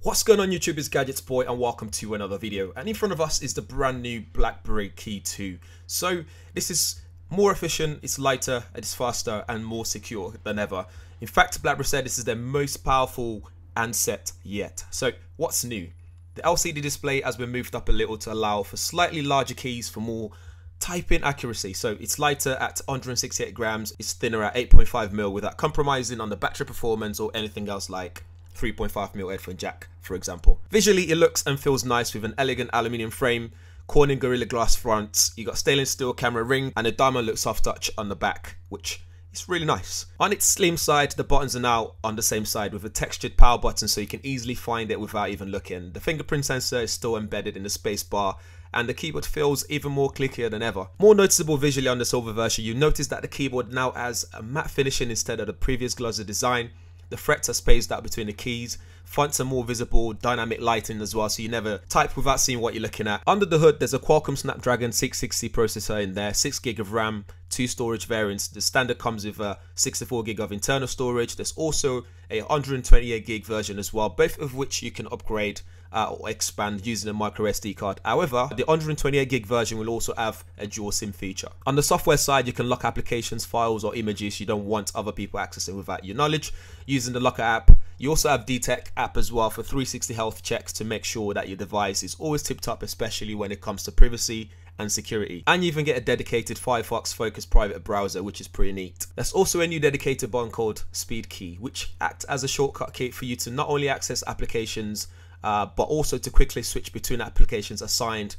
What's going on YouTube, it's GadgetsBoy and welcome to another video. And in front of us is the brand new Blackberry KeyTwo. So this is more efficient, it's lighter, it's faster and more secure than ever. In fact, Blackberry said this is their most powerful handset yet. So what's new? The LCD display has been moved up a little to allow for slightly larger keys for more typing accuracy. So it's lighter at 168 grams, it's thinner at 8.5mm without compromising on the battery performance or anything else like 3.5mm headphone jack, for example. Visually, it looks and feels nice with an elegant aluminium frame, cornin Gorilla Glass fronts, you got stainless steel camera ring, and a diamond look soft touch on the back, which is really nice. On its slim side, the buttons are now on the same side with a textured power button so you can easily find it without even looking. The fingerprint sensor is still embedded in the space bar, and the keyboard feels even more clickier than ever. More noticeable visually on the silver version, you notice that the keyboard now has a matte finishing instead of the previous glossy design. The frets are spaced out between the keys, fonts are more visible, dynamic lighting as well, so you never type without seeing what you're looking at. Under the hood, there's a Qualcomm Snapdragon 660 processor in there, 6GB of RAM, 2 storage variants. The standard comes with 64GB of internal storage. There's also a 128GB version as well, both of which you can upgrade or expand using a micro SD card. However, the 128GB version will also have a dual SIM feature. On the software side, you can lock applications, files or images you don't want other people accessing without your knowledge using the locker app. You also have DTech app as well for 360 health checks to make sure that your device is always tipped up, especially when it comes to privacy and security. And you even get a dedicated Firefox focused private browser, which is pretty neat. There's also a new dedicated button called Speed Key, which acts as a shortcut key for you to not only access applications but also to quickly switch between applications assigned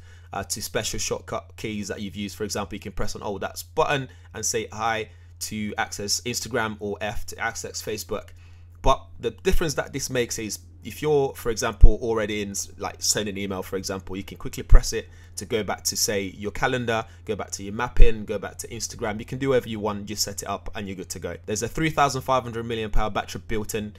to special shortcut keys that you've used. For example, you can press on that's button and say hi to access Instagram or F to access Facebook. But the difference that this makes is if you're, for example, already in like sending an email, for example, you can quickly press it to go back to say your calendar, go back to your mapping, go back to Instagram. You can do whatever you want, just set it up and you're good to go. There's a 3,500 mAh battery built in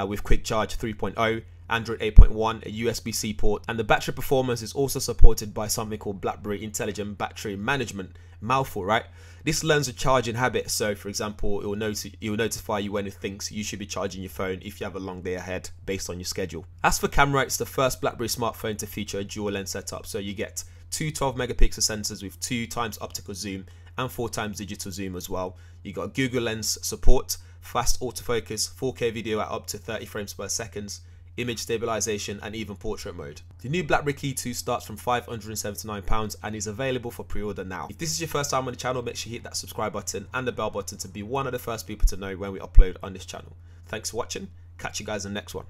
with quick charge 3.0. Android 8.1, a USB-C port, and the battery performance is also supported by something called Blackberry Intelligent Battery Management. Mouthful, right? This learns a charging habit, so for example, it will notify you when it thinks you should be charging your phone if you have a long day ahead based on your schedule. As for camera, it's the first Blackberry smartphone to feature a dual lens setup, so you get two 12-megapixel sensors with 2x optical zoom and 4x digital zoom as well. You got Google Lens support, fast autofocus, 4K video at up to 30 frames per second, image stabilization and even portrait mode. The new Blackberry KeyTwo starts from £579 and is available for pre-order now. If this is your first time on the channel, make sure you hit that subscribe button and the bell button to be one of the first people to know when we upload on this channel. Thanks for watching, catch you guys in the next one.